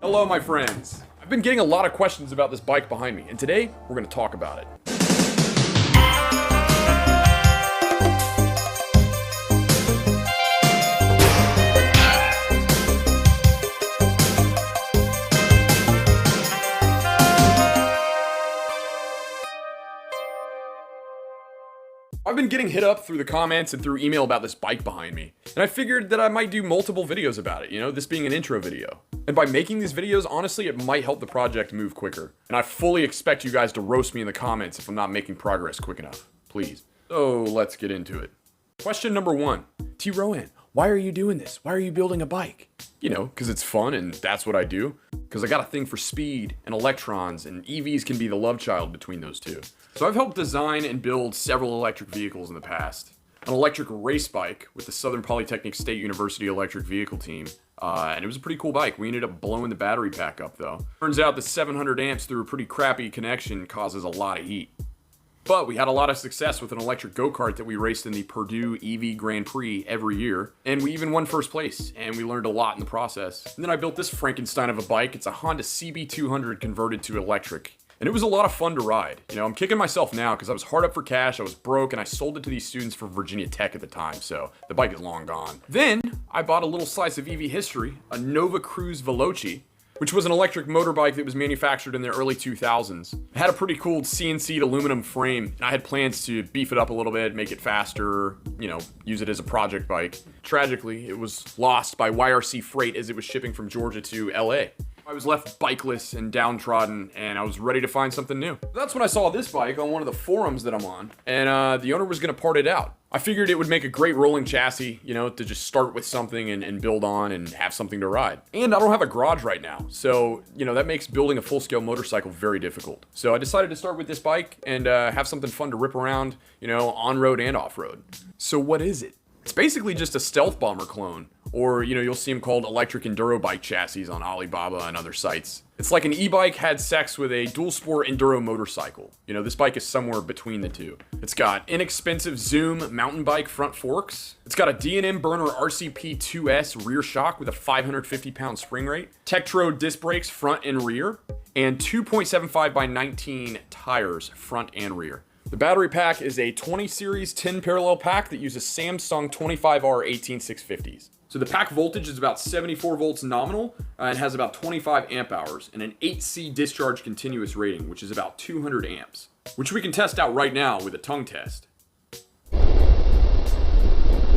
Hello, my friends. I've been getting a lot of questions about this bike behind me, and today we're going to talk about it. I've been getting hit up through the comments and through email about this bike behind me, and I figured that I might do multiple videos about it, this being an intro video. And by making these videos, honestly, it might help the project move quicker. And I fully expect you guys to roast me in the comments if I'm not making progress quick enough. Please. So let's get into it. Question number 1. T. Rowan, why are you doing this? Why are you building a bike? Because it's fun and that's what I do. Because I got a thing for speed and electrons, and EVs can be the love child between those two. So I've helped design and build several electric vehicles in the past. An electric race bike with the Southern Polytechnic State University electric vehicle team. And it was a pretty cool bike. We ended up blowing the battery pack up though. Turns out the 700 amps through a pretty crappy connection causes a lot of heat. But we had a lot of success with an electric go-kart that we raced in the Purdue EV Grand Prix every year. And we even won first place, and we learned a lot in the process. And then I built this Frankenstein of a bike. It's a Honda CB200 converted to electric. And it was a lot of fun to ride. I'm kicking myself now because I was hard up for cash, I was broke, and I sold it to these students from Virginia Tech at the time, so the bike is long gone. Then, I bought a little slice of EV history, a Nova Cruz Veloci, which was an electric motorbike that was manufactured in the early 2000s. It had a pretty cool CNC'd aluminum frame, and I had plans to beef it up a little bit, make it faster, use it as a project bike. Tragically, it was lost by YRC Freight as it was shipping from Georgia to LA. I was left bikeless and downtrodden, and I was ready to find something new. That's when I saw this bike on one of the forums that I'm on, and the owner was gonna part it out. I figured it would make a great rolling chassis, to just start with something and build on and have something to ride. And I don't have a garage right now, so, that makes building a full-scale motorcycle very difficult. So I decided to start with this bike and have something fun to rip around, on-road and off-road. So what is it? It's basically just a stealth bomber clone, or you'll see them called electric enduro bike chassis on Alibaba and other sites. It's like an e-bike had sex with a dual sport enduro motorcycle. This bike is somewhere between the two. It's got inexpensive Zoom mountain bike front forks. It's got a D&M Burner RCP 2S rear shock with a 550-pound spring rate, Tektro disc brakes front and rear, and 2.75 by 19 tires front and rear. The battery pack is a 20 series 10 parallel pack that uses Samsung 25R 18650s. So the pack voltage is about 74 volts nominal and has about 25 amp hours and an 8C discharge continuous rating, which is about 200 amps, which we can test out right now with a tongue test.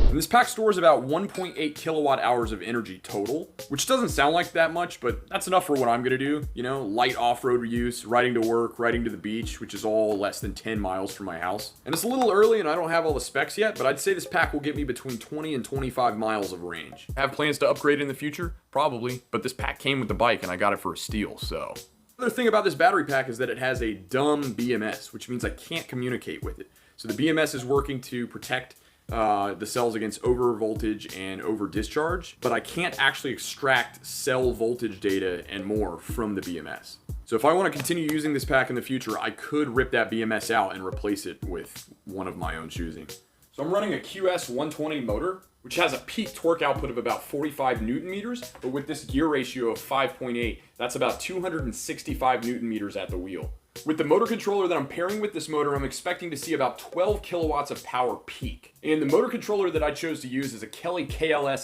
And this pack stores about 1.8 kilowatt hours of energy total, which doesn't sound like that much, but that's enough for what I'm gonna do. Light off-road use, riding to work, riding to the beach, which is all less than 10 miles from my house. And it's a little early and I don't have all the specs yet, but I'd say this pack will get me between 20 and 25 miles of range. Have plans to upgrade in the future? Probably, but this pack came with the bike and I got it for a steal, so. Another thing about this battery pack is that it has a dumb BMS, which means I can't communicate with it. So the BMS is working to protect the cells against over voltage and over discharge, but I can't actually extract cell voltage data and more from the BMS. So if I want to continue using this pack in the future, I could rip that BMS out and replace it with one of my own choosing. So I'm running a QS 120 motor, which has a peak torque output of about 45 Newton meters, but with this gear ratio of 5.8, that's about 265 Newton meters at the wheel. With the motor controller that I'm pairing with this motor, I'm expecting to see about 12 kilowatts of power peak. And the motor controller that I chose to use is a Kelly KLS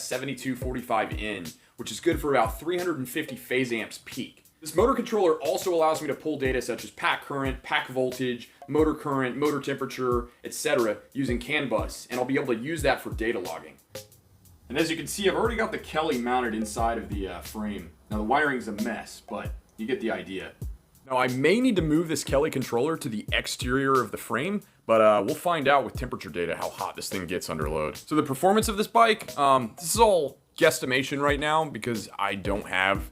7245N, which is good for about 350 phase amps peak. This motor controller also allows me to pull data such as pack current, pack voltage, motor current, motor temperature, etc. using CAN bus, and I'll be able to use that for data logging. And as you can see, I've already got the Kelly mounted inside of the frame. Now the wiring's a mess, but you get the idea. Now I may need to move this Kelly controller to the exterior of the frame, but we'll find out with temperature data how hot this thing gets under load. So the performance of this bike, this is all guesstimation right now because I don't have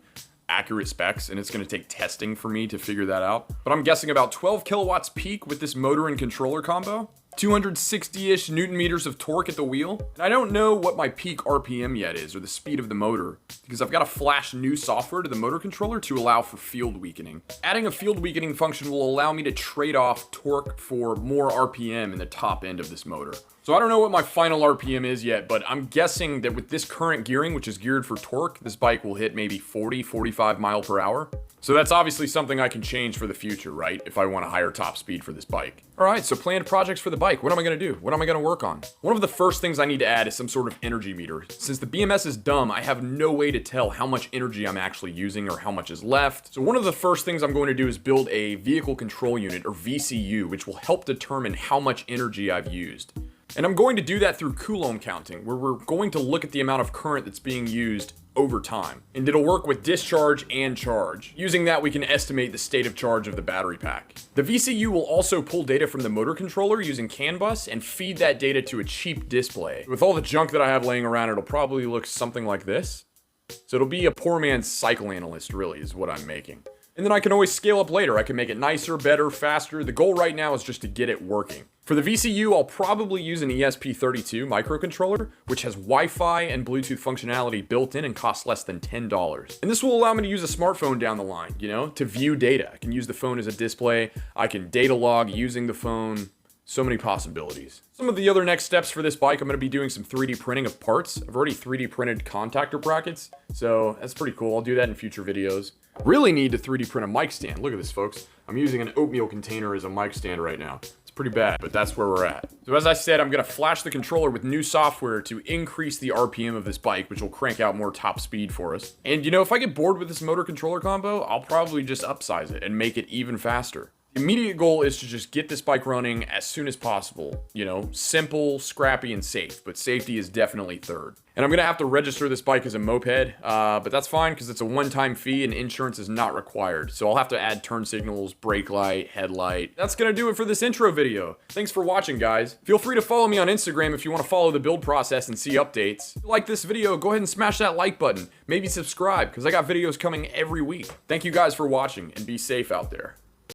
accurate specs and it's going to take testing for me to figure that out. But I'm guessing about 12 kilowatts peak with this motor and controller combo. 260-ish Newton meters of torque at the wheel. And I don't know what my peak RPM yet is, or the speed of the motor, because I've got to flash new software to the motor controller to allow for field weakening. Adding a field weakening function will allow me to trade off torque for more RPM in the top end of this motor. So I don't know what my final RPM is yet, but I'm guessing that with this current gearing, which is geared for torque, this bike will hit maybe 40, 45 mile per hour. So that's obviously something I can change for the future, right? If I want a higher top speed for this bike. All right, so planned projects for the bike. What am I gonna do? What am I gonna work on? One of the first things I need to add is some sort of energy meter. Since the BMS is dumb, I have no way to tell how much energy I'm actually using or how much is left. So one of the first things I'm going to do is build a vehicle control unit, or VCU, which will help determine how much energy I've used. And I'm going to do that through Coulomb counting, where we're going to look at the amount of current that's being used over time. And it'll work with discharge and charge. Using that, we can estimate the state of charge of the battery pack. The VCU will also pull data from the motor controller using CAN bus and feed that data to a cheap display. With all the junk that I have laying around, it'll probably look something like this. So it'll be a poor man's cycle analyst, really, is what I'm making. And then I can always scale up later. I can make it nicer, better, faster. The goal right now is just to get it working. For the VCU, I'll probably use an ESP32 microcontroller, which has Wi-Fi and Bluetooth functionality built in and costs less than $10. And this will allow me to use a smartphone down the line, to view data. I can use the phone as a display. I can data log using the phone. So many possibilities. Some of the other next steps for this bike, I'm going to be doing some 3D printing of parts. I've already 3D printed contactor brackets, so that's pretty cool. I'll do that in future videos. Really need to 3D print a mic stand. Look at this, folks. I'm using an oatmeal container as a mic stand right now. It's pretty bad, but that's where we're at. So as I said, I'm going to flash the controller with new software to increase the RPM of this bike, which will crank out more top speed for us. And if I get bored with this motor controller combo, I'll probably just upsize it and make it even faster. The immediate goal is to just get this bike running as soon as possible. Simple, scrappy, and safe, but safety is definitely third. And I'm gonna have to register this bike as a moped, but that's fine because it's a one-time fee and insurance is not required. So I'll have to add turn signals, brake light, headlight. That's gonna do it for this intro video. Thanks for watching, guys. Feel free to follow me on Instagram if you wanna follow the build process and see updates. If you like this video, go ahead and smash that like button. Maybe subscribe, because I got videos coming every week. Thank you guys for watching, and be safe out there.